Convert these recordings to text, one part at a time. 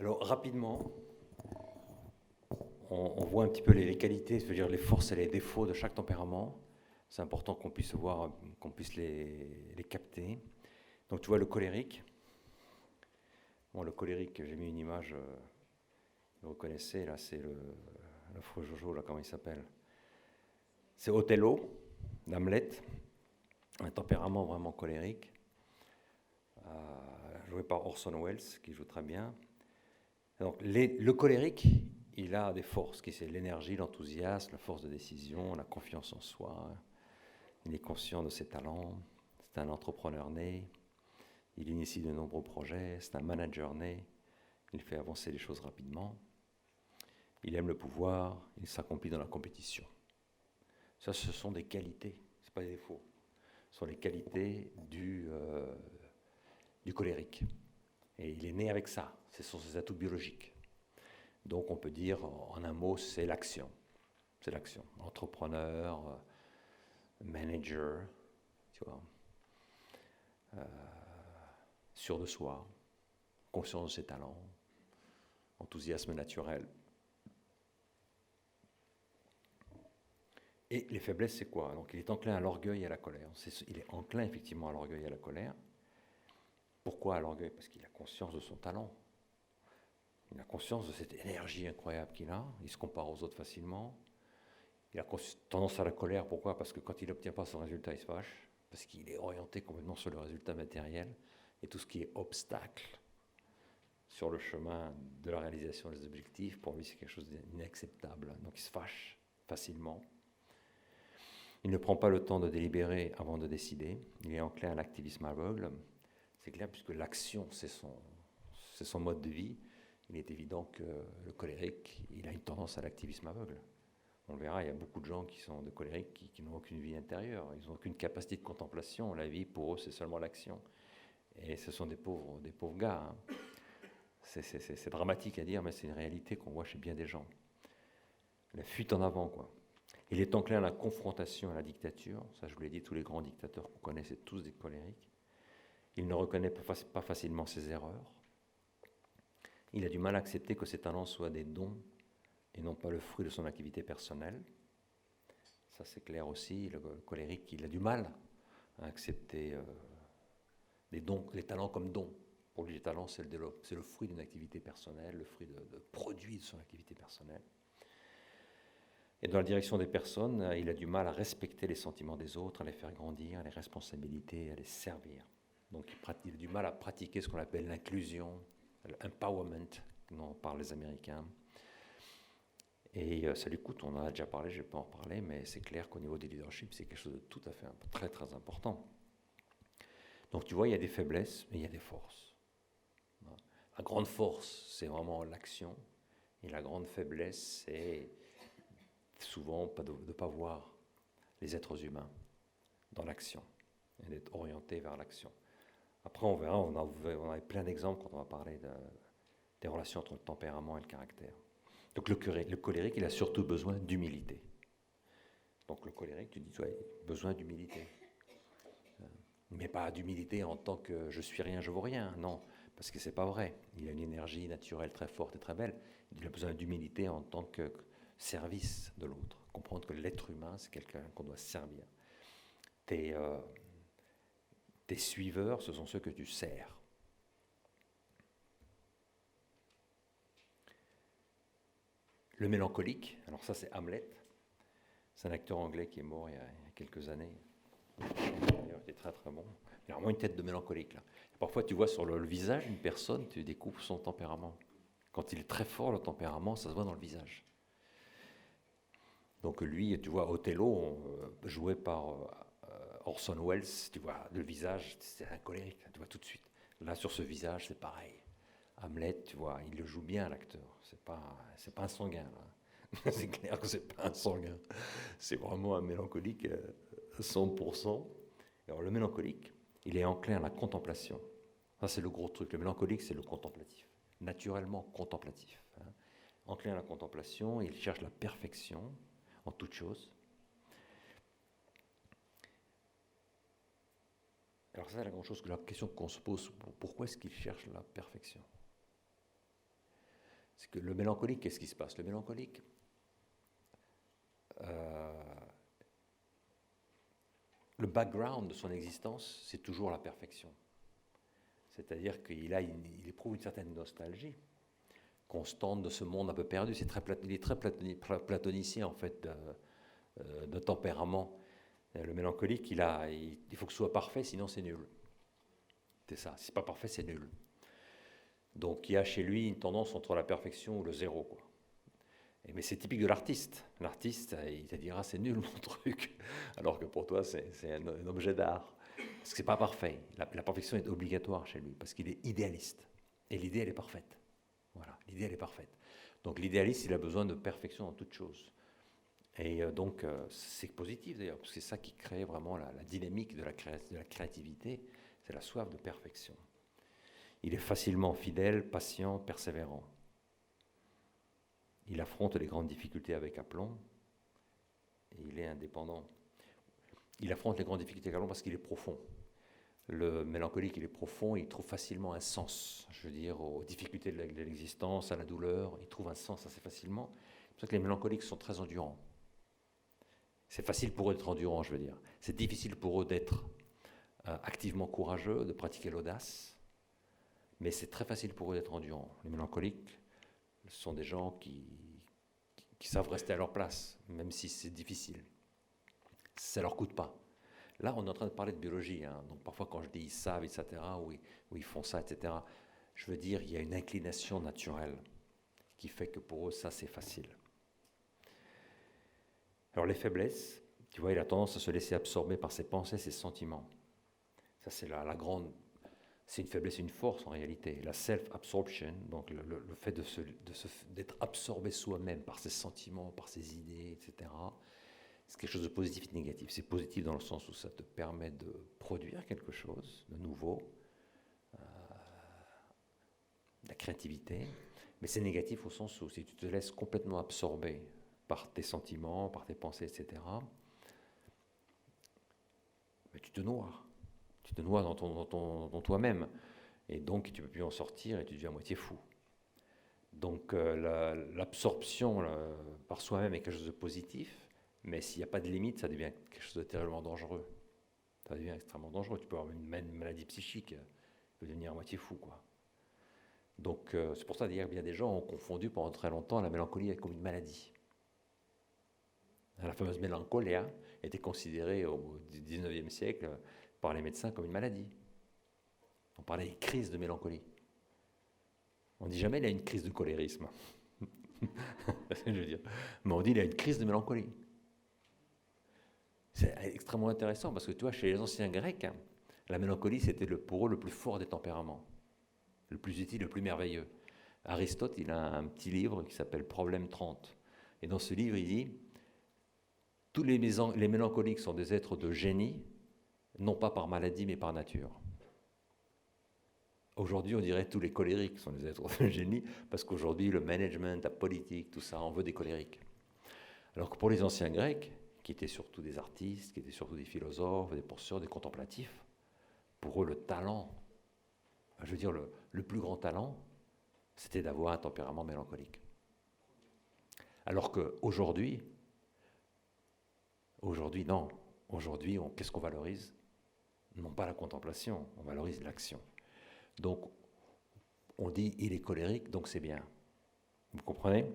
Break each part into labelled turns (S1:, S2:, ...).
S1: Alors, rapidement, on voit un petit peu les qualités, c'est-à-dire les forces et les défauts de chaque tempérament. C'est important qu'on puisse voir, qu'on puisse les capter. Donc, tu vois le colérique. Bon, le colérique, j'ai mis une image, vous reconnaissez, là, c'est le faux Jojo, là, comment il s'appelle? C'est Othello, d'Hamlet, un tempérament vraiment colérique, joué par Orson Welles, qui joue très bien. Donc, le colérique, il a des forces, qui c'est l'énergie, l'enthousiasme, la force de décision, la confiance en soi. Il est conscient de ses talents. C'est un entrepreneur né. Il initie de nombreux projets. C'est un manager né. Il fait avancer les choses rapidement. Il aime le pouvoir. Il s'accomplit dans la compétition. Ça, ce sont des qualités. Ce n'est pas des défauts. Ce sont les qualités du colérique. Et il est né avec ça. Ce sont ses atouts biologiques. Donc on peut dire en un mot, c'est l'action. C'est l'action. Entrepreneur, manager, tu vois, sûr de soi, conscient de ses talents, enthousiasme naturel. Et les faiblesses, c'est quoi? Donc il est enclin à l'orgueil et à la colère. Il est enclin effectivement à l'orgueil et à la colère. Pourquoi à l'orgueil? Parce qu'il a conscience de son talent. Il a conscience de cette énergie incroyable qu'il a. Il se compare aux autres facilement. Il a tendance à la colère. Pourquoi? Parce que quand il n'obtient pas son résultat, il se fâche. Parce qu'il est orienté complètement sur le résultat matériel. Et tout ce qui est obstacle sur le chemin de la réalisation des objectifs, pour lui, c'est quelque chose d'inacceptable. Donc il se fâche facilement. Il ne prend pas le temps de délibérer avant de décider. Il est enclin à l'activisme aveugle. C'est clair, puisque l'action, c'est son mode de vie. Il est évident que le colérique, il a une tendance à l'activisme aveugle. On le verra, il y a beaucoup de gens qui sont de colériques qui n'ont aucune vie intérieure. Ils n'ont aucune capacité de contemplation. La vie, pour eux, c'est seulement l'action. Et ce sont des pauvres gars. Hein. C'est dramatique à dire, mais c'est une réalité qu'on voit chez bien des gens. La fuite en avant, quoi. Il est enclin à la confrontation à la dictature. Ça, je vous l'ai dit, tous les grands dictateurs qu'on connaît, c'est tous des colériques. Il ne reconnaît pas facilement ses erreurs. Il a du mal à accepter que ses talents soient des dons et non pas le fruit de son activité personnelle. Ça, c'est clair aussi. Le colérique, il a du mal à accepter les dons, les talents comme dons. Pour lui, les talents, c'est le fruit d'une activité personnelle, le fruit de produit de son activité personnelle. Et dans la direction des personnes, il a du mal à respecter les sentiments des autres, à les faire grandir, à les responsabilités, à les servir. Donc il a du mal à pratiquer ce qu'on appelle l'inclusion, l'empowerment, dont parlent les Américains. Et ça lui coûte, on en a déjà parlé, je ne vais pas en reparler, mais c'est clair qu'au niveau du leadership, c'est quelque chose de tout à fait très très important. Donc tu vois, il y a des faiblesses, mais il y a des forces. La grande force, c'est vraiment l'action, et la grande faiblesse, c'est souvent de ne pas voir les êtres humains dans l'action, et d'être orienté vers l'action. Après, on verra, on a plein d'exemples quand on va parler des relations entre le tempérament et le caractère. Donc le colérique, il a surtout besoin d'humilité. Donc le colérique, tu dis, tu as besoin d'humilité. Mais pas d'humilité en tant que je suis rien, je vaux rien, non, parce que c'est pas vrai. Il a une énergie naturelle très forte et très belle. Il a besoin d'humilité en tant que service de l'autre. Comprendre que l'être humain, c'est quelqu'un qu'on doit servir. Tes suiveurs, ce sont ceux que tu sers. Le mélancolique, alors ça c'est Hamlet. C'est un acteur anglais qui est mort il y a quelques années. Il était très très bon. Il a vraiment une tête de mélancolique là. Parfois tu vois sur le visage d'une personne, tu découvres son tempérament. Quand il est très fort le tempérament, ça se voit dans le visage. Donc lui, tu vois Othello, joué par Orson Welles, tu vois le visage, c'est un colérique, tu vois tout de suite. Là sur ce visage, c'est pareil. Hamlet, tu vois, il le joue bien l'acteur. C'est pas un sanguin là. C'est clair que c'est pas un sanguin. C'est vraiment un mélancolique 100%. Alors le mélancolique, il est enclin à la contemplation. Ça c'est le gros truc. Le mélancolique, c'est le contemplatif. Naturellement contemplatif. Hein. Enclin à la contemplation, il cherche la perfection en toute chose. Alors ça, c'est la grande chose, la question qu'on se pose, pourquoi est-ce qu'il cherche la perfection? C'est que le mélancolique, qu'est-ce qui se passe? Le mélancolique, le background de son existence, c'est toujours la perfection. C'est-à-dire qu'il éprouve une certaine nostalgie constante de ce monde un peu perdu. Il est très platonicien, en fait, de tempérament. Le mélancolique, il faut que ce soit parfait, sinon c'est nul. C'est ça. Si c'est pas parfait, c'est nul. Donc il y a chez lui une tendance entre la perfection ou le zéro, quoi. Mais c'est typique de l'artiste. L'artiste, il te dira c'est nul mon truc, alors que pour toi c'est un objet d'art. Parce que c'est pas parfait. La perfection est obligatoire chez lui, parce qu'il est idéaliste. Et l'idée, elle est parfaite. Voilà, l'idée, elle est parfaite. Donc l'idéaliste, il a besoin de perfection dans toute chose. Et donc c'est positif d'ailleurs, parce que c'est ça qui crée vraiment la dynamique de la créativité, c'est la soif de perfection. Il est facilement fidèle, patient, persévérant. Il affronte les grandes difficultés avec aplomb et il est indépendant. Il affronte les grandes difficultés avec aplomb parce qu'il est profond. Le mélancolique, il est profond, il trouve facilement un sens, je veux dire, aux difficultés de l'existence, à la douleur, il trouve un sens assez facilement. C'est pour ça que les mélancoliques sont très endurants. C'est facile pour eux d'être endurants, je veux dire. C'est difficile pour eux d'être activement courageux, de pratiquer l'audace, mais c'est très facile pour eux d'être endurants. Les mélancoliques, ce sont des gens qui savent rester à leur place, même si c'est difficile. Ça ne leur coûte pas. Là, on est en train de parler de biologie, hein. Donc parfois quand je dis ils savent, etc., ou ils font ça, etc., je veux dire il y a une inclination naturelle qui fait que pour eux, ça c'est facile. Alors les faiblesses, tu vois, il a tendance à se laisser absorber par ses pensées, ses sentiments. Ça c'est la grande... C'est une faiblesse et une force en réalité. La self-absorption, donc le fait d'être absorbé soi-même par ses sentiments, par ses idées, etc., c'est quelque chose de positif et de négatif. C'est positif dans le sens où ça te permet de produire quelque chose de nouveau, de la créativité, mais c'est négatif au sens où si tu te laisses complètement absorber par tes sentiments, par tes pensées, etc., mais tu te noies. Tu te noies dans toi-même. Et donc, tu ne peux plus en sortir et tu deviens à moitié fou. Donc, l'absorption par soi-même est quelque chose de positif, mais s'il n'y a pas de limite, ça devient quelque chose de terriblement dangereux. Ça devient extrêmement dangereux. Tu peux avoir une maladie psychique, tu peux devenir à moitié fou, quoi. Donc, c'est pour ça d'ailleurs bien des gens ont confondu pendant très longtemps la mélancolie avec une maladie. La fameuse mélancolia était considérée au XIXe siècle par les médecins comme une maladie. On parlait des crises de mélancolie. On ne dit jamais qu'il a une crise de cholérisme. C'est ce que je veux dire. Mais on dit qu'il a une crise de mélancolie. C'est extrêmement intéressant parce que tu vois, chez les anciens Grecs, la mélancolie c'était pour eux le plus fort des tempéraments, le plus utile, le plus merveilleux. Aristote, il a un petit livre qui s'appelle Problème 30. Et dans ce livre, il dit tous les mélancoliques sont des êtres de génie, non pas par maladie, mais par nature. Aujourd'hui, on dirait que tous les colériques sont des êtres de génie, parce qu'aujourd'hui, le management, la politique, tout ça, on veut des colériques. Alors que pour les anciens Grecs, qui étaient surtout des artistes, qui étaient surtout des philosophes, des penseurs, des contemplatifs, pour eux, le talent, je veux dire, le plus grand talent, c'était d'avoir un tempérament mélancolique. Alors qu'aujourd'hui, non. Aujourd'hui, qu'est-ce qu'on valorise? Non pas la contemplation, on valorise l'action. Donc, on dit il est colérique, donc c'est bien. Vous comprenez?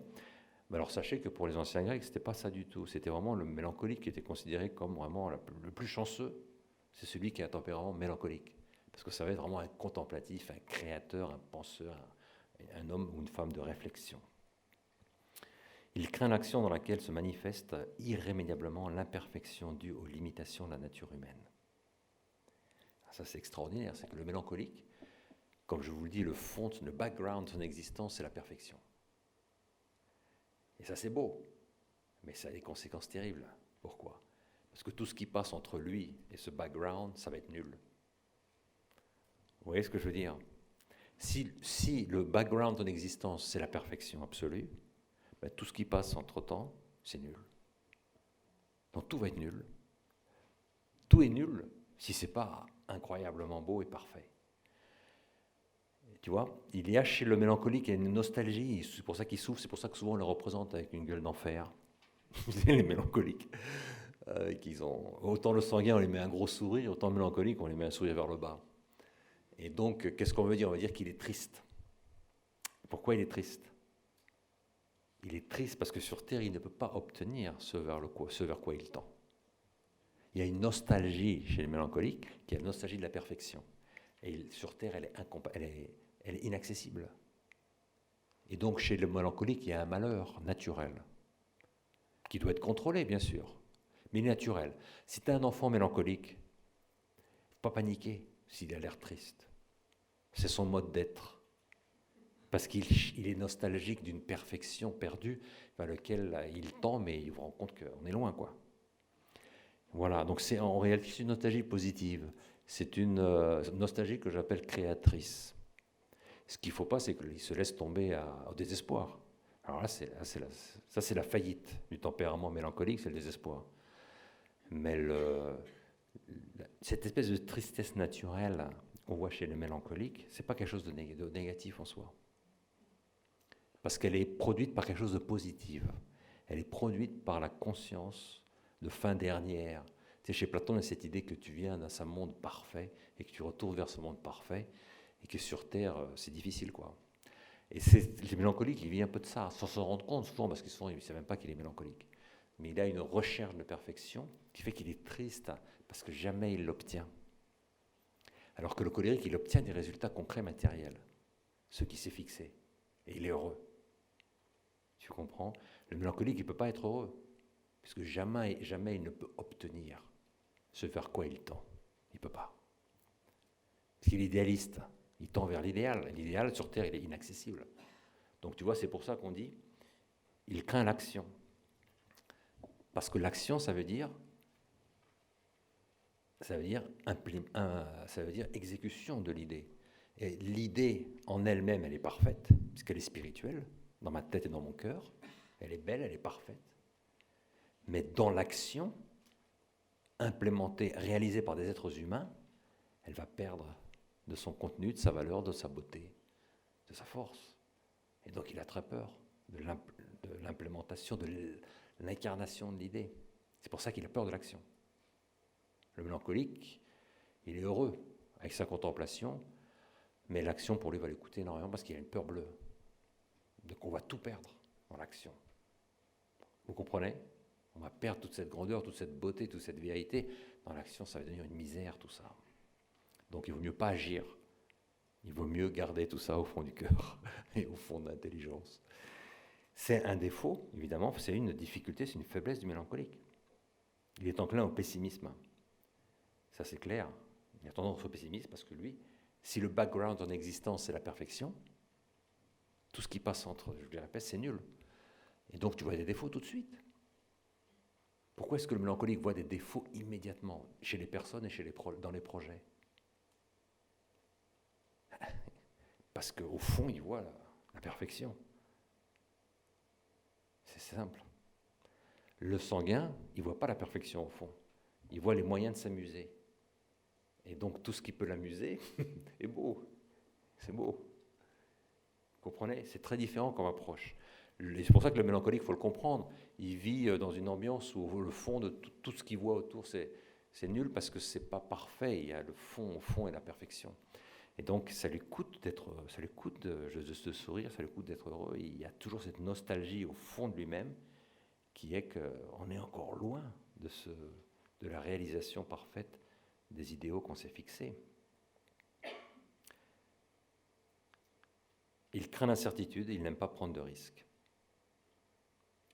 S1: Mais alors sachez que pour les anciens Grecs, ce n'était pas ça du tout. C'était vraiment le mélancolique qui était considéré comme vraiment le plus chanceux. C'est celui qui a un tempérament mélancolique. Parce que ça va être vraiment un contemplatif, un créateur, un penseur, un homme ou une femme de réflexion. Il craint l'action dans laquelle se manifeste irrémédiablement l'imperfection due aux limitations de la nature humaine. Ça, c'est extraordinaire. C'est que le mélancolique, comme je vous le dis, le fond, le background de son existence, c'est la perfection. Et ça, c'est beau, mais ça a des conséquences terribles. Pourquoi? Parce que tout ce qui passe entre lui et ce background, ça va être nul. Vous voyez ce que je veux dire? Si le background de son existence, c'est la perfection absolue, ben, tout ce qui passe entre-temps, c'est nul. Donc tout va être nul. Tout est nul si ce n'est pas incroyablement beau et parfait. Tu vois, il y a chez le mélancolique une nostalgie, c'est pour ça qu'il souffre, c'est pour ça que souvent on le représente avec une gueule d'enfer. Les mélancoliques. Qu'ils ont, autant le sanguin, on lui met un gros sourire, autant le mélancolique, on lui met un sourire vers le bas. Et donc, qu'est-ce qu'on veut dire? On veut dire qu'il est triste. Pourquoi il est triste? Il est triste parce que sur Terre, il ne peut pas obtenir ce vers quoi il tend. Il y a une nostalgie chez les mélancoliques, qui est la nostalgie de la perfection. Et sur Terre, elle est inaccessible. Et donc, chez le mélancolique, il y a un malheur naturel, qui doit être contrôlé, bien sûr, mais naturel. Si tu as un enfant mélancolique, il ne faut pas paniquer s'il a l'air triste. C'est son mode d'être. Parce qu'il est nostalgique d'une perfection perdue vers laquelle il tend, mais il vous rend compte qu'on est loin, quoi. Voilà, donc c'est en réalité c'est une nostalgie positive. C'est une nostalgie que j'appelle créatrice. Ce qu'il ne faut pas, c'est qu'il se laisse tomber au désespoir. Alors là, ça c'est la faillite du tempérament mélancolique, c'est le désespoir. Mais cette espèce de tristesse naturelle qu'on voit chez les mélancoliques, ce n'est pas quelque chose de négatif en soi. Parce qu'elle est produite par quelque chose de positif. Elle est produite par la conscience de fin dernière. Tu sais, chez Platon, il y a cette idée que tu viens d'un monde parfait et que tu retournes vers ce monde parfait et que sur Terre, c'est difficile, quoi. Et les mélancoliques, il vit un peu de ça, sans se rendre compte souvent, parce qu'ils ne savent même pas qu'il est mélancolique. Mais il a une recherche de perfection qui fait qu'il est triste parce que jamais il l'obtient. Alors que le colérique, il obtient des résultats concrets matériels, ce qui s'est fixé, et il est heureux. Tu comprends? Le mélancolique, il ne peut pas être heureux, puisque jamais il ne peut obtenir ce vers quoi il tend. Il ne peut pas. Parce qu'il est idéaliste, il tend vers l'idéal. L'idéal, sur Terre, il est inaccessible. Donc tu vois, c'est pour ça qu'on dit, il craint l'action. Parce que l'action, ça veut dire exécution de l'idée. Et l'idée en elle-même, elle est parfaite, puisqu'elle est spirituelle, dans ma tête et dans mon cœur. Elle est belle, elle est parfaite. Mais dans l'action, implémentée, réalisée par des êtres humains, elle va perdre de son contenu, de sa valeur, de sa beauté, de sa force. Et donc il a très peur de l'implémentation, de l'incarnation de l'idée. C'est pour ça qu'il a peur de l'action. Le mélancolique, il est heureux avec sa contemplation, mais l'action pour lui va lui coûter énormément parce qu'il a une peur bleue. Donc on va tout perdre dans l'action. Vous comprenez? On va perdre toute cette grandeur, toute cette beauté, toute cette vérité. Dans l'action, ça va devenir une misère, tout ça. Donc il ne vaut mieux pas agir. Il vaut mieux garder tout ça au fond du cœur et au fond de l'intelligence. C'est un défaut, évidemment, c'est une difficulté, c'est une faiblesse du mélancolique. Il est enclin au pessimisme. Ça, c'est clair. Il a tendance au pessimisme parce que lui, si le background en existence, c'est la perfection, tout ce qui passe entre, je le répète, c'est nul. Et donc, tu vois des défauts tout de suite. Pourquoi est-ce que le mélancolique voit des défauts immédiatement chez les personnes et dans les projets? Parce qu'au fond, il voit la perfection. C'est simple. Le sanguin, il ne voit pas la perfection au fond. Il voit les moyens de s'amuser. Et donc, tout ce qui peut l'amuser est beau. C'est beau. Vous comprenez? C'est très différent comme approche. C'est pour ça que le mélancolique, il faut le comprendre. Il vit dans une ambiance où le fond de tout ce qu'il voit autour, c'est nul parce que ce n'est pas parfait. Il y a le fond au fond et la perfection. Et donc, ça lui coûte de se sourire, ça lui coûte d'être heureux. Il y a toujours cette nostalgie au fond de lui-même qui est qu'on est encore loin de la réalisation parfaite des idéaux qu'on s'est fixés. Il craint l'incertitude et il n'aime pas prendre de risques.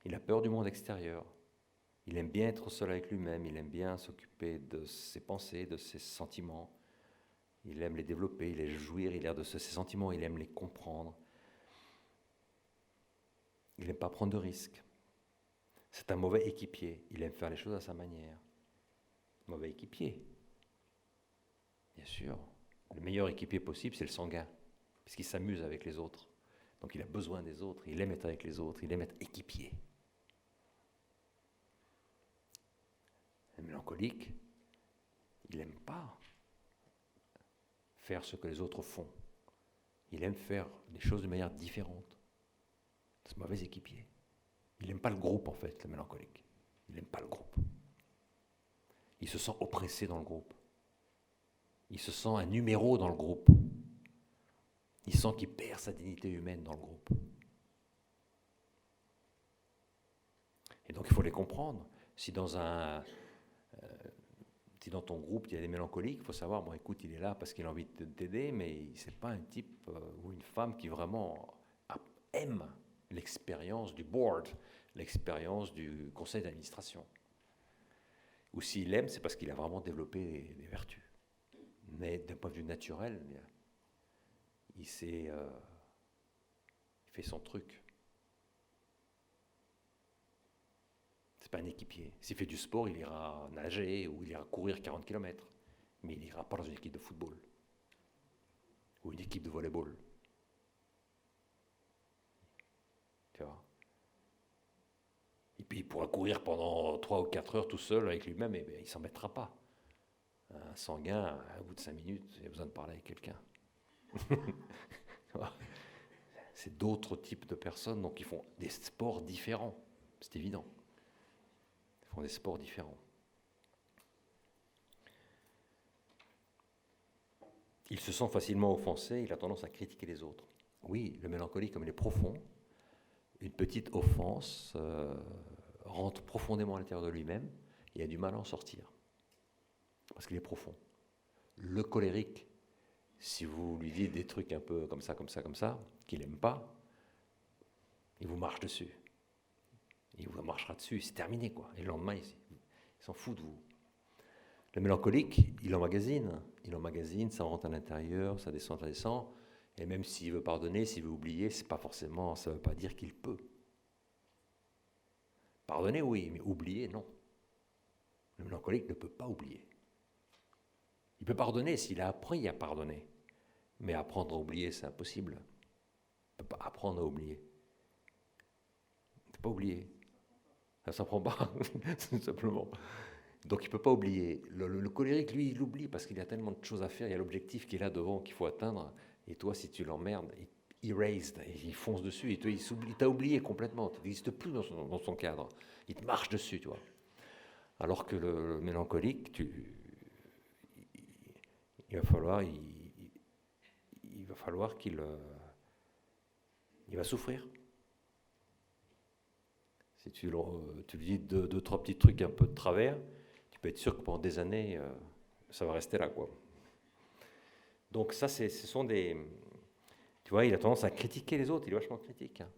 S1: Il a peur du monde extérieur. Il aime bien être seul avec lui-même, il aime bien s'occuper de ses pensées, de ses sentiments. Il aime les développer, il aime jouir, il aime de ses sentiments, il aime les comprendre. Il n'aime pas prendre de risques. C'est un mauvais équipier, il aime faire les choses à sa manière. Mauvais équipier. Bien sûr, le meilleur équipier possible, c'est le sanguin, puisqu'il s'amuse avec les autres. Donc il a besoin des autres, il aime être avec les autres, il aime être équipier. Le mélancolique, il n'aime pas faire ce que les autres font. Il aime faire les choses de manière différente. C'est un mauvais équipier. Il n'aime pas le groupe, en fait, le mélancolique. Il n'aime pas le groupe. Il se sent oppressé dans le groupe. Il se sent un numéro dans le groupe. Il sent qu'il perd sa dignité humaine dans le groupe. Et donc il faut les comprendre. Si dans ton groupe il y a des mélancoliques, il faut savoir, bon écoute, il est là parce qu'il a envie de t'aider, mais c'est pas un type ou une femme qui vraiment aime l'expérience du board, l'expérience du conseil d'administration. Ou s'il aime, c'est parce qu'il a vraiment développé des vertus. Mais d'un point de vue naturel, il fait son truc. C'est pas un équipier. S'il fait du sport, il ira nager ou il ira courir 40 km. Mais il n'ira pas dans une équipe de football ou une équipe de volleyball. Tu vois. Et puis il pourra courir pendant 3 ou 4 heures tout seul avec lui-même, et bien, il ne s'en mettra pas. Un sanguin, au bout de 5 minutes, il a besoin de parler avec quelqu'un. C'est d'autres types de personnes, donc ils font des sports différents, c'est évident. Ils font des sports différents. Il se sent facilement offensé, il a tendance à critiquer les autres. Oui, le mélancolique, comme il est profond, une petite offense rentre profondément à l'intérieur de lui-même et il a du mal à en sortir. Parce qu'il est profond. Le colérique, si vous lui dites des trucs un peu comme ça, qu'il n'aime pas, il vous marche dessus. Il vous marchera dessus, c'est terminé, quoi. Et le lendemain, il s'en fout de vous. Le mélancolique, il emmagasine, ça rentre à l'intérieur, ça descend, et même s'il veut pardonner, s'il veut oublier, ça ne veut pas dire qu'il peut. Pardonner, oui, mais oublier, non. Le mélancolique ne peut pas oublier. Il peut pardonner s'il a appris à pardonner. Mais apprendre à oublier, c'est impossible. Il ne peut pas apprendre à oublier. Il ne peut pas oublier. Ça ne s'apprend pas, tout simplement. Donc il ne peut pas oublier. Le colérique, lui, il oublie parce qu'il y a tellement de choses à faire. Il y a l'objectif qui est là devant, qu'il faut atteindre. Et toi, si tu l'emmerdes, il fonce dessus. Il t'a oublié complètement. Tu n'existes plus dans son cadre. Il te marche dessus, tu vois. Alors que le mélancolique, il va falloir qu'il va souffrir. Si tu lui dis deux, trois petits trucs un peu de travers, tu peux être sûr que pendant des années, ça va rester là, quoi. Donc ça, ce sont des... Tu vois, il a tendance à critiquer les autres, il est vachement critique. Hein.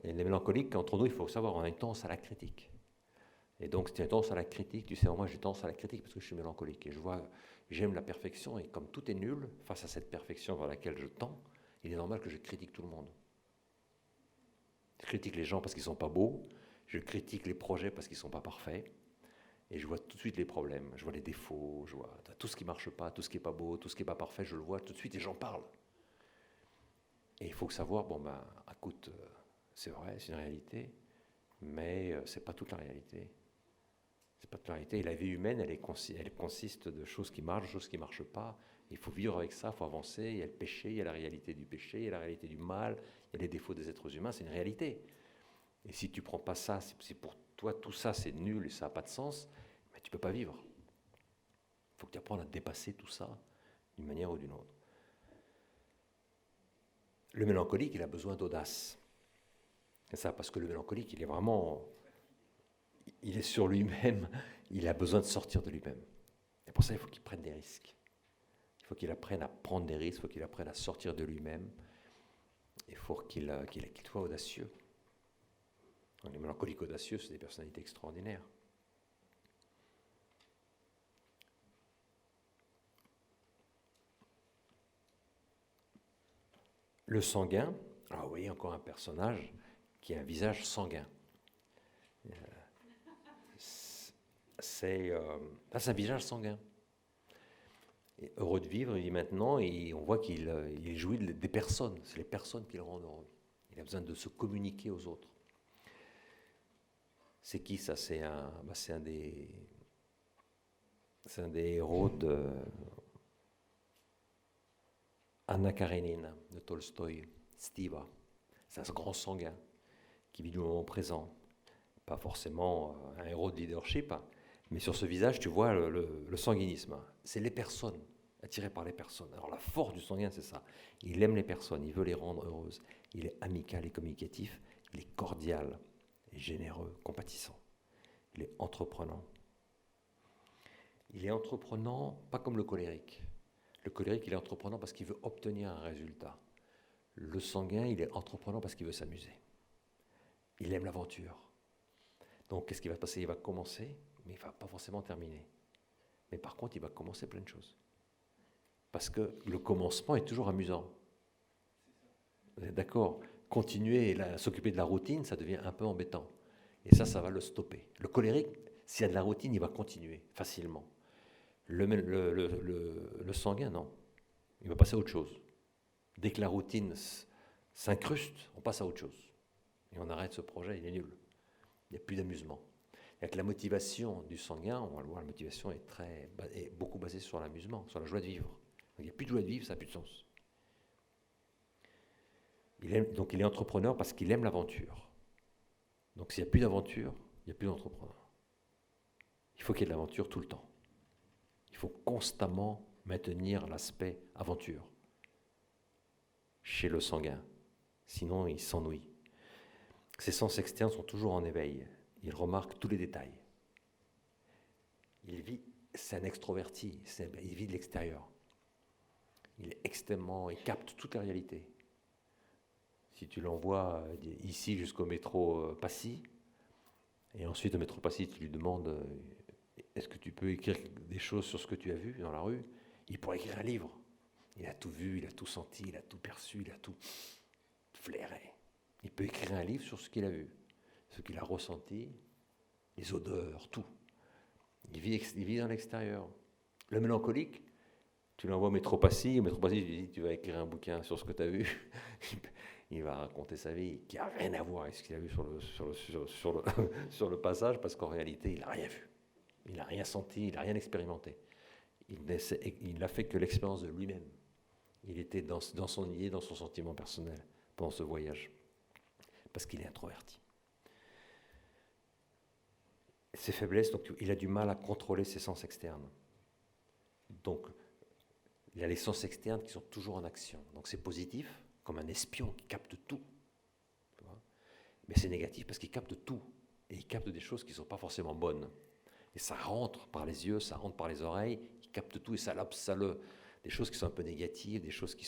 S1: Et les mélancoliques, entre nous, il faut savoir, on a une tendance à la critique. Et donc, si tu as une tendance à la critique, tu sais, moi j'ai tendance à la critique parce que je suis mélancolique. Et j'aime la perfection, et comme tout est nul, face à cette perfection vers laquelle je tends, il est normal que je critique tout le monde. Je critique les gens parce qu'ils ne sont pas beaux, je critique les projets parce qu'ils ne sont pas parfaits, et je vois tout de suite les problèmes, je vois les défauts, je vois tout ce qui ne marche pas, tout ce qui n'est pas beau, tout ce qui n'est pas parfait, je le vois tout de suite et j'en parle. Et il faut savoir, écoute, c'est vrai, c'est une réalité, mais ce n'est pas toute la réalité. C'est pas toute la réalité. Et la vie humaine, elle consiste de choses qui marchent, de choses qui ne marchent pas. Il faut vivre avec ça, il faut avancer. Il y a le péché, il y a la réalité du péché, il y a la réalité du mal, il y a les défauts des êtres humains, c'est une réalité. Et si tu ne prends pas ça, si pour toi tout ça c'est nul et ça n'a pas de sens, ben, tu ne peux pas vivre. Il faut que tu apprennes à dépasser tout ça d'une manière ou d'une autre. Le mélancolique, il a besoin d'audace. C'est ça, parce que le mélancolique, il est sur lui-même, il a besoin de sortir de lui-même. Et pour ça, il faut qu'il prenne des risques. Il faut qu'il apprenne à prendre des risques, il faut qu'il apprenne à sortir de lui-même. Il faut qu'il soit audacieux. Les mélancoliques audacieux, c'est des personnalités extraordinaires. Le sanguin, alors vous voyez encore un personnage qui a un visage sanguin. C'est un visage sanguin. Et heureux de vivre, il dit maintenant, et on voit qu'il jouit des personnes. C'est les personnes qui le rendent heureux. Il a besoin de se communiquer aux autres. C'est qui ça? C'est un des héros Anna Karénine de Tolstoï, Stiva, c'est un grand sanguin qui vit du moment présent. Pas forcément un héros de leadership, hein, mais sur ce visage, tu vois le sanguinisme. C'est les personnes, attiré par les personnes. Alors la force du sanguin, c'est ça. Il aime les personnes, il veut les rendre heureuses. Il est amical et communicatif, il est cordial et généreux, compatissant. Il est entreprenant. Il est entreprenant, pas comme le colérique. Le colérique, il est entreprenant parce qu'il veut obtenir un résultat. Le sanguin, il est entreprenant parce qu'il veut s'amuser. Il aime l'aventure. Donc, qu'est-ce qui va se passer? Il va commencer, mais il ne va pas forcément terminer. Mais par contre, il va commencer plein de choses. Parce que le commencement est toujours amusant. Vous êtes d'accord? Continuer et s'occuper de la routine, ça devient un peu embêtant. Et ça va le stopper. Le colérique, s'il y a de la routine, il va continuer facilement. Le sanguin, non. Il va passer à autre chose. Dès que la routine s'incruste, on passe à autre chose. Et on arrête ce projet, il est nul. Il n'y a plus d'amusement. Avec la motivation du sanguin, on va le voir, la motivation est beaucoup basée sur l'amusement, sur la joie de vivre. Donc, il n'y a plus de joie de vivre, ça n'a plus de sens. Donc il est entrepreneur parce qu'il aime l'aventure. Donc s'il n'y a plus d'aventure, il n'y a plus d'entrepreneur. Il faut qu'il y ait de l'aventure tout le temps. Il faut constamment maintenir l'aspect aventure chez le sanguin. Sinon, il s'ennuie. Ses sens externes sont toujours en éveil. Il remarque tous les détails. C'est un extroverti, il vit de l'extérieur. Il capte toute la réalité. Si tu l'envoies ici jusqu'au métro Passy, et ensuite au métro Passy, tu lui demandes est-ce que tu peux écrire des choses sur ce que tu as vu dans la rue? Il pourrait écrire un livre. Il a tout vu, il a tout senti, il a tout perçu, il a tout flairé. Il peut écrire un livre sur ce qu'il a vu, ce qu'il a ressenti, les odeurs, tout. Il vit dans l'extérieur. Le mélancolique, tu l'envoies au métro Passy, tu lui dis tu vas écrire un bouquin sur ce que tu as vu. Il va raconter sa vie qui n'a rien à voir avec ce qu'il a vu sur le passage, parce qu'en réalité, il n'a rien vu. Il n'a rien senti, il n'a rien expérimenté. Il n'a fait que l'expérience de lui-même. Il était dans son idée, dans son sentiment personnel pendant ce voyage, parce qu'il est introverti. Ses faiblesses, donc il a du mal à contrôler ses sens externes. Donc, il y a les sens externes qui sont toujours en action. Donc c'est positif, comme un espion qui capte tout. Mais c'est négatif parce qu'il capte tout. Et il capte des choses qui ne sont pas forcément bonnes. Et ça rentre par les yeux, ça rentre par les oreilles, il capte tout et des choses qui sont un peu négatives, des choses qui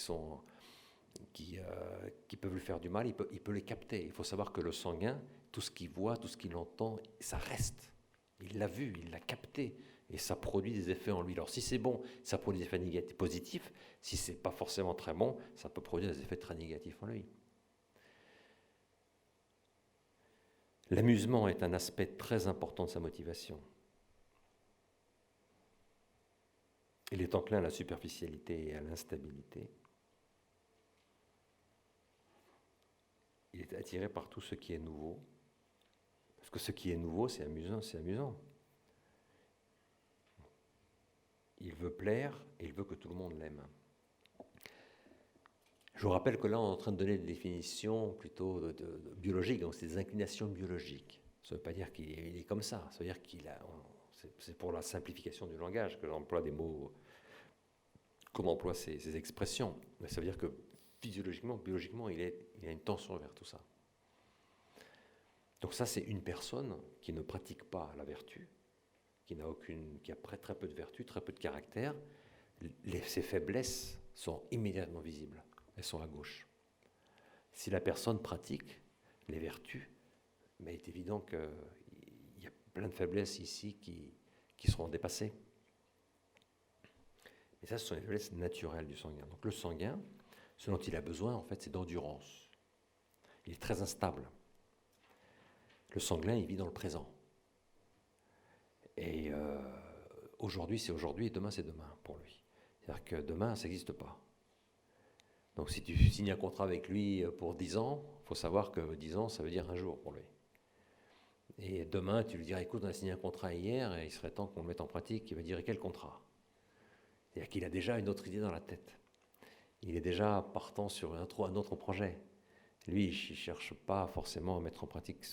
S1: peuvent lui faire du mal, il peut les capter. Il faut savoir que le sanguin, tout ce qu'il voit, tout ce qu'il entend, ça reste. Il l'a vu, il l'a capté. Et ça produit des effets en lui. Alors si c'est bon, ça produit des effets négatifs, positifs. Si ce n'est pas forcément très bon, ça peut produire des effets très négatifs en lui. L'amusement est un aspect très important de sa motivation. Il est enclin à la superficialité et à l'instabilité. Il est attiré par tout ce qui est nouveau. Parce que ce qui est nouveau, c'est amusant, c'est amusant. Il veut plaire et il veut que tout le monde l'aime. Je vous rappelle que là, on est en train de donner des définitions plutôt biologiques, donc c'est des inclinations biologiques. Ça ne veut pas dire qu'il est comme ça, ça veut dire c'est pour la simplification du langage que j'emploie des mots, qu'on emploie ces expressions. Mais ça veut dire que physiologiquement, biologiquement, il a une tension vers tout ça. Donc ça, c'est une personne qui ne pratique pas la vertu, qui a très peu de vertu, très peu de caractère. Ses faiblesses sont immédiatement visibles. Elles sont à gauche. Si la personne pratique les vertus, mais il est évident qu'il y a plein de faiblesses ici qui seront dépassées. Et ça, ce sont les faiblesses naturelles du sanguin. Donc le sanguin, ce dont il a besoin, en fait, c'est d'endurance. Il est très instable. Le sanguin, il vit dans le présent. Et aujourd'hui, c'est aujourd'hui et demain, c'est demain pour lui. C'est-à-dire que demain, ça n'existe pas. Donc si tu signes un contrat avec lui pour 10 ans, il faut savoir que 10 ans, ça veut dire un jour pour lui. Et demain, tu lui diras, écoute, on a signé un contrat hier, et il serait temps qu'on le mette en pratique. Il va dire, quel contrat? C'est-à-dire qu'il a déjà une autre idée dans la tête. il est déjà partant sur un autre projet. Lui, il ne cherche pas forcément à mettre en pratique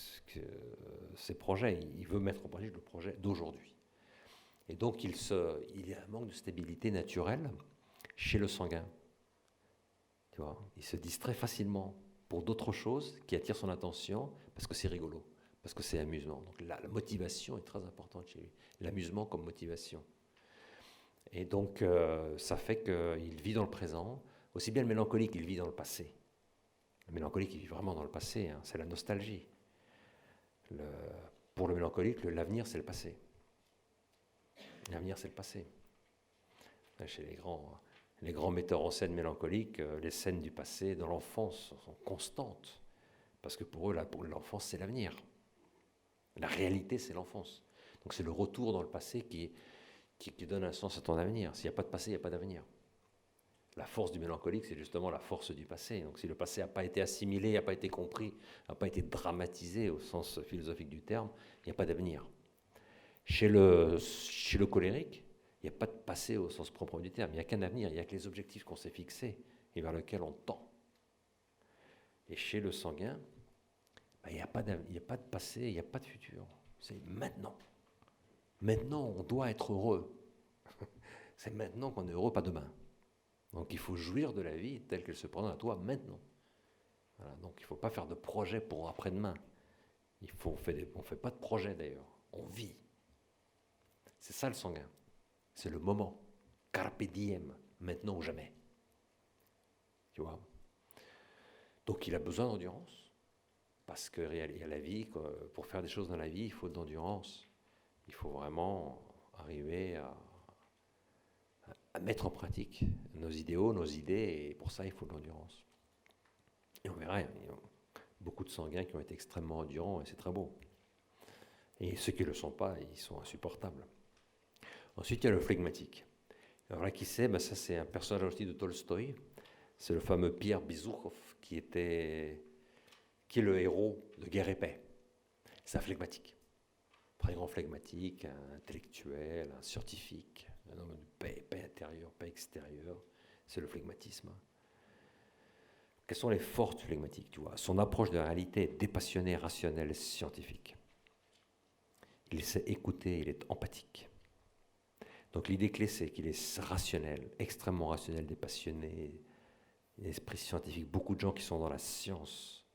S1: ses projets, il veut mettre en pratique le projet d'aujourd'hui. Et donc, il y a un manque de stabilité naturelle chez le sanguin. Tu vois, il se distrait facilement pour d'autres choses qui attirent son attention parce que c'est rigolo, parce que c'est amusant. Donc la motivation est très importante chez lui, l'amusement comme motivation. Et donc, ça fait qu'il vit dans le présent. Aussi bien le mélancolique, il vit dans le passé. Le mélancolique, il vit vraiment dans le passé, hein, c'est la nostalgie. Pour le mélancolique, l'avenir, c'est le passé. L'avenir, c'est le passé. Chez les grands metteurs en scène mélancoliques, les scènes du passé dans l'enfance sont constantes. Parce que pour eux, l'enfance, c'est l'avenir. La réalité, c'est l'enfance. Donc c'est le retour dans le passé qui donne un sens à ton avenir. S'il n'y a pas de passé, il n'y a pas d'avenir. La force du mélancolique, c'est justement la force du passé. Donc si le passé n'a pas été assimilé, n'a pas été compris, n'a pas été dramatisé au sens philosophique du terme, il n'y a pas d'avenir. Chez le colérique, il n'y a pas de passé au sens propre du terme. Il n'y a qu'un avenir, il n'y a que les objectifs qu'on s'est fixés et vers lesquels on tend. Et chez le sanguin, il n'y a pas de passé, il n'y a pas de futur. C'est maintenant. Maintenant, on doit être heureux. C'est maintenant qu'on est heureux, pas demain. Donc il faut jouir de la vie telle qu'elle se présente à toi maintenant. Voilà, donc il ne faut pas faire de projet pour après-demain. On ne fait pas de projet d'ailleurs, on vit. C'est ça le sanguin. C'est le moment. Carpe diem, maintenant ou jamais. Tu vois ? Donc il a besoin d'endurance. Parce qu'il y a la vie, pour faire des choses dans la vie, il faut de l'endurance. Il faut vraiment arriver à mettre en pratique nos idéaux, nos idées, et pour ça, il faut de l'endurance. Et on verra, il y a beaucoup de sanguins qui ont été extrêmement endurants, et c'est très beau. Et ceux qui ne le sont pas, ils sont insupportables. Ensuite, il y a le flegmatique. Alors là, qui c'est ? Ça, c'est un personnage aussi de Tolstoï. C'est le fameux Pierre Bezukhov, qui est le héros de Guerre et Paix. C'est un flegmatique. Très grand flegmatique, un intellectuel, un scientifique, un homme de paix intérieure, paix extérieure. C'est le flegmatisme. Quelles sont les forces du flegmatique, tu vois ? Son approche de la réalité est dépassionnée, rationnelle, scientifique. Il sait écouter, il est empathique. Donc l'idée clé, c'est qu'il est rationnel, extrêmement rationnel, dépassionné, un esprit scientifique. Beaucoup de gens qui sont dans la science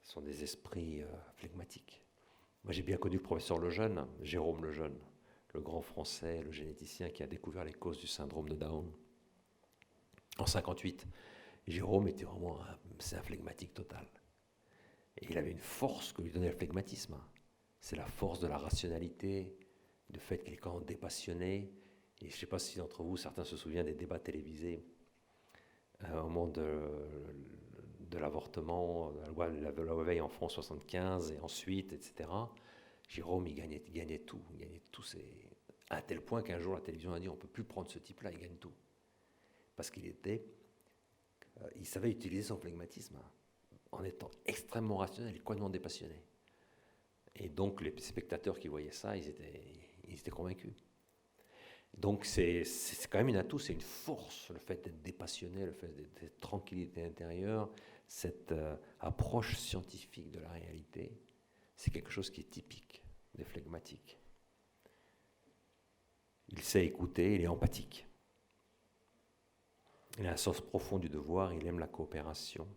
S1: sont des esprits flegmatiques. Moi, j'ai bien connu le professeur Lejeune, Jérôme Lejeune, le grand français, le généticien qui a découvert les causes du syndrome de Down en 1958. Jérôme était vraiment c'est un flegmatique total. Et il avait une force que lui donnait le flegmatisme. C'est la force de la rationalité, du fait qu'il est quand même dépassionné. Et je ne sais pas si d'entre vous, certains se souviennent des débats télévisés au moment de l'avortement, de la loi Veil en France 75 et ensuite, etc. Jérôme, il gagnait tout. À tel point qu'un jour, la télévision a dit on ne peut plus prendre ce type-là, il gagne tout. Parce qu'il savait utiliser son flegmatisme en étant extrêmement rationnel et complètement dépassionné. Et donc, les spectateurs qui voyaient ça, ils étaient convaincus. Donc, c'est quand même une atout, c'est une force, le fait d'être dépassionné, le fait d'être tranquillité intérieure, cette approche scientifique de la réalité, c'est quelque chose qui est typique des flegmatiques. Il sait écouter, il est empathique. Il a un sens profond du devoir, il aime la coopération.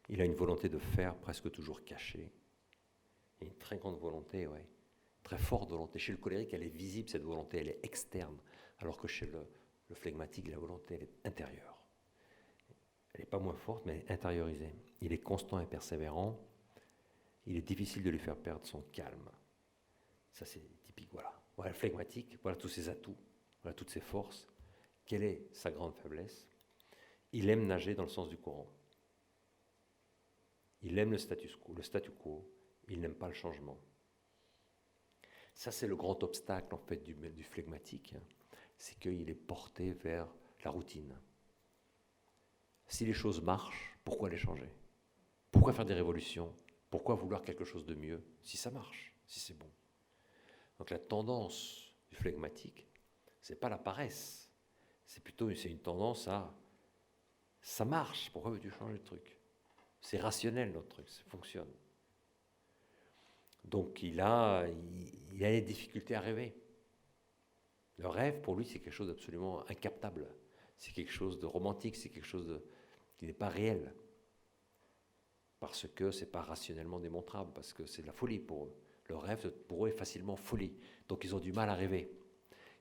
S1: Il a une volonté de faire presque toujours cachée. Il a une très grande volonté, ouais. Très forte volonté. Chez le colérique, elle est visible, cette volonté, elle est externe, alors que chez le flegmatique, la volonté, elle est intérieure. Elle n'est pas moins forte, mais elle est intériorisée. Il est constant et persévérant. Il est difficile de lui faire perdre son calme. Ça, c'est typique, voilà. Voilà le flegmatique, voilà tous ses atouts, voilà toutes ses forces. Quelle est sa grande faiblesse ? Il aime nager dans le sens du courant. Il aime le statu quo, il n'aime pas le changement. Ça, c'est le grand obstacle en fait du flegmatique, c'est qu'il est porté vers la routine. Si les choses marchent, pourquoi les changer ? Pourquoi faire des révolutions ? Pourquoi vouloir quelque chose de mieux si ça marche, si c'est bon ? Donc la tendance du flegmatique, c'est pas la paresse, c'est une tendance à Ça marche, pourquoi veux-tu changer le truc? C'est rationnel notre truc, ça fonctionne. Donc il a des difficultés à rêver. Le rêve, pour lui, c'est quelque chose d'absolument incaptable. C'est quelque chose de romantique, c'est quelque chose qui n'est pas réel. Parce que ce n'est pas rationnellement démontrable, parce que c'est de la folie pour eux. Le rêve, pour eux, est facilement folie. Donc ils ont du mal à rêver.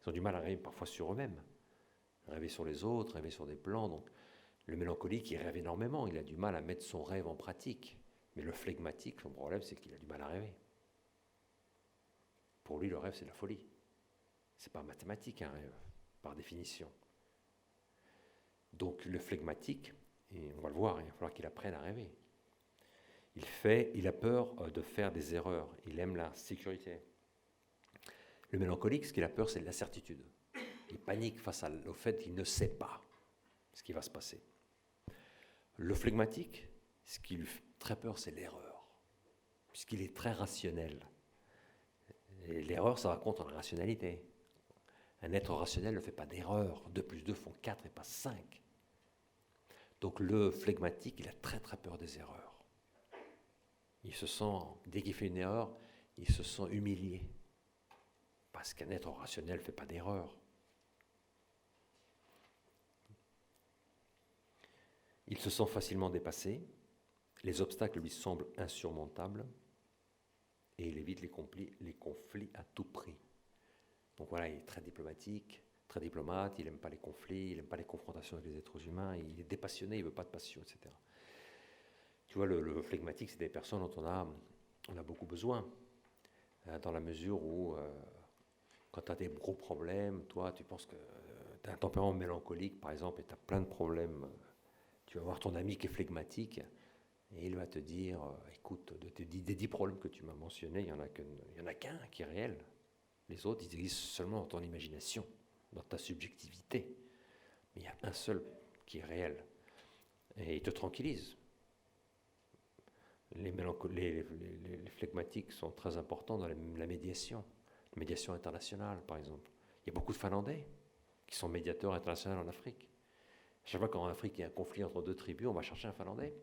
S1: Ils ont du mal à rêver parfois sur eux-mêmes. Rêver sur les autres, rêver sur des plans. Donc le mélancolique, il rêve énormément. Il a du mal à mettre son rêve en pratique. Mais le flegmatique, son problème, c'est qu'il a du mal à rêver. Pour lui, le rêve, c'est de la folie. C'est pas mathématique, un rêve, par définition. Donc le flegmatique, et on va le voir, il va falloir qu'il apprenne à rêver. Il a peur de faire des erreurs. Il aime la sécurité. Le mélancolique, ce qu'il a peur, c'est de l'incertitude. Il panique face au fait qu'il ne sait pas ce qui va se passer. Le flegmatique, ce qui lui fait très peur, c'est l'erreur, puisqu'il est très rationnel. Et l'erreur, ça raconte en rationalité. Un être rationnel ne fait pas d'erreur. 2 plus 2 font 4 et pas 5. Donc le flegmatique, il a très très peur des erreurs. Il se sent, dès qu'il fait une erreur, il se sent humilié. Parce qu'un être rationnel ne fait pas d'erreur. Il se sent facilement dépassé. Les obstacles lui semblent insurmontables. Et il évite les conflits à tout prix. Donc voilà, il est très diplomatique, très diplomate, il n'aime pas les conflits, il n'aime pas les confrontations avec les êtres humains, il est dépassionné, il ne veut pas de passion, etc. Tu vois, le flegmatique, c'est des personnes dont on a beaucoup besoin, dans la mesure où, quand tu as des gros problèmes, toi, tu penses que tu as un tempérament mélancolique, par exemple, et tu as plein de problèmes, tu vas voir ton ami qui est flegmatique, et il va te dire, écoute, des 10 problèmes que tu m'as mentionnés, il n'y en a qu'un qui est réel. Les autres, ils existent seulement dans ton imagination, dans ta subjectivité. Mais il y a un seul qui est réel. Et il te tranquillise. Les flegmatiques sont très importants dans la médiation internationale, par exemple. Il y a beaucoup de Finlandais qui sont médiateurs internationaux en Afrique. Chaque fois qu'en Afrique il y a un conflit entre 2 tribus, on va chercher un Finlandais.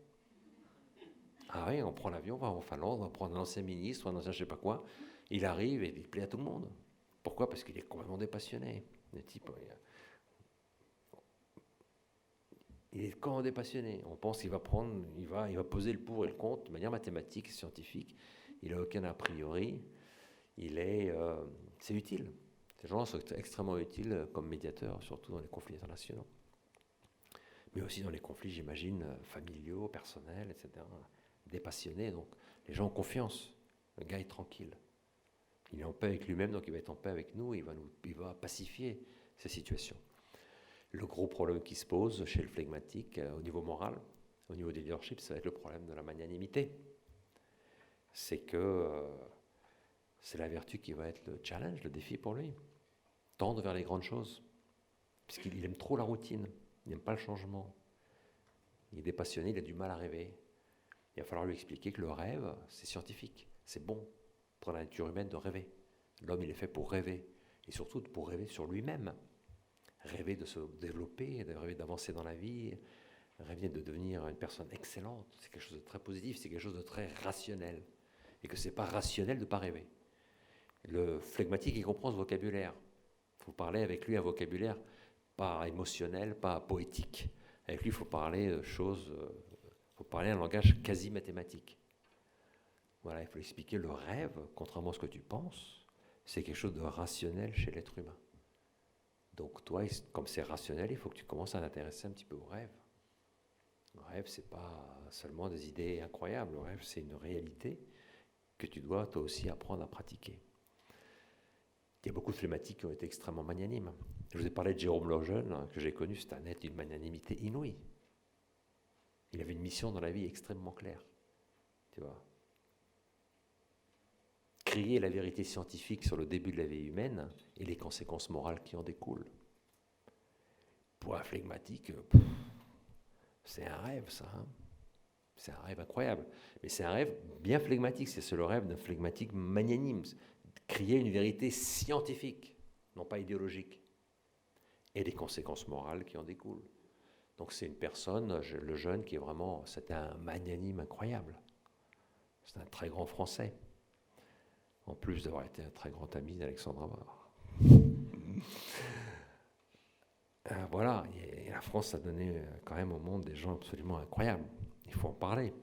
S1: Ah oui, on prend l'avion, on va en Finlande, on va prendre un ancien ministre, un ancien je ne sais pas quoi. Il arrive et il plaît à tout le monde. Pourquoi? Parce qu'il est complètement dépassionné. Le type, il est complètement dépassionné. On pense qu'il va il va poser le pour et le contre de manière mathématique et scientifique. Il n'a aucun a priori. C'est utile. Ces gens sont extrêmement utiles comme médiateurs, surtout dans les conflits internationaux. Mais aussi dans les conflits, j'imagine, familiaux, personnels, etc. Dépassionnés. Donc, les gens ont confiance. Le gars est tranquille. Il est en paix avec lui-même, donc il va être en paix avec nous, il va pacifier ces situations. Le gros problème qui se pose chez le flegmatique, au niveau moral, au niveau des leadership, ça va être le problème de la magnanimité. C'est que c'est la vertu qui va être le challenge, le défi pour lui. Tendre vers les grandes choses. Puisqu'il aime trop la routine, il n'aime pas le changement. Il est dépassionné, il a du mal à rêver. Il va falloir lui expliquer que le rêve, c'est scientifique, c'est bon pour la nature humaine de rêver. L'homme, il est fait pour rêver, et surtout pour rêver sur lui-même. Rêver de se développer, de rêver d'avancer dans la vie, rêver de devenir une personne excellente. C'est quelque chose de très positif, c'est quelque chose de très rationnel. Et que ce n'est pas rationnel de ne pas rêver. Le flegmatique, il comprend ce vocabulaire. Il faut parler avec lui un vocabulaire pas émotionnel, pas poétique. Avec lui, il faut parler de choses, il faut parler un langage quasi mathématique. Voilà, il faut expliquer le rêve, contrairement à ce que tu penses, c'est quelque chose de rationnel chez l'être humain. Donc toi, comme c'est rationnel, il faut que tu commences à t'intéresser un petit peu au rêve. Le rêve, c'est pas seulement des idées incroyables. Le rêve, c'est une réalité que tu dois toi aussi apprendre à pratiquer. Il y a beaucoup de flegmatiques qui ont été extrêmement magnanimes. Je vous ai parlé de Jérôme Lejeune, que j'ai connu, c'est un être d'une magnanimité inouïe. Il avait une mission dans la vie extrêmement claire. Tu vois. Crier la vérité scientifique sur le début de la vie humaine et les conséquences morales qui en découlent. Pour un flegmatique, c'est un rêve, ça. Hein, c'est un rêve incroyable. Mais c'est un rêve bien flegmatique. C'est le rêve d'un flegmatique magnanime. Crier une vérité scientifique, non pas idéologique. Et les conséquences morales qui en découlent. Donc c'est une personne, le jeune, qui est vraiment, c'était un magnanime incroyable. C'est un très grand Français, en plus d'avoir été un très grand ami d'Alexandre Amarre. Voilà, et la France a donné quand même au monde des gens absolument incroyables. Il faut en parler.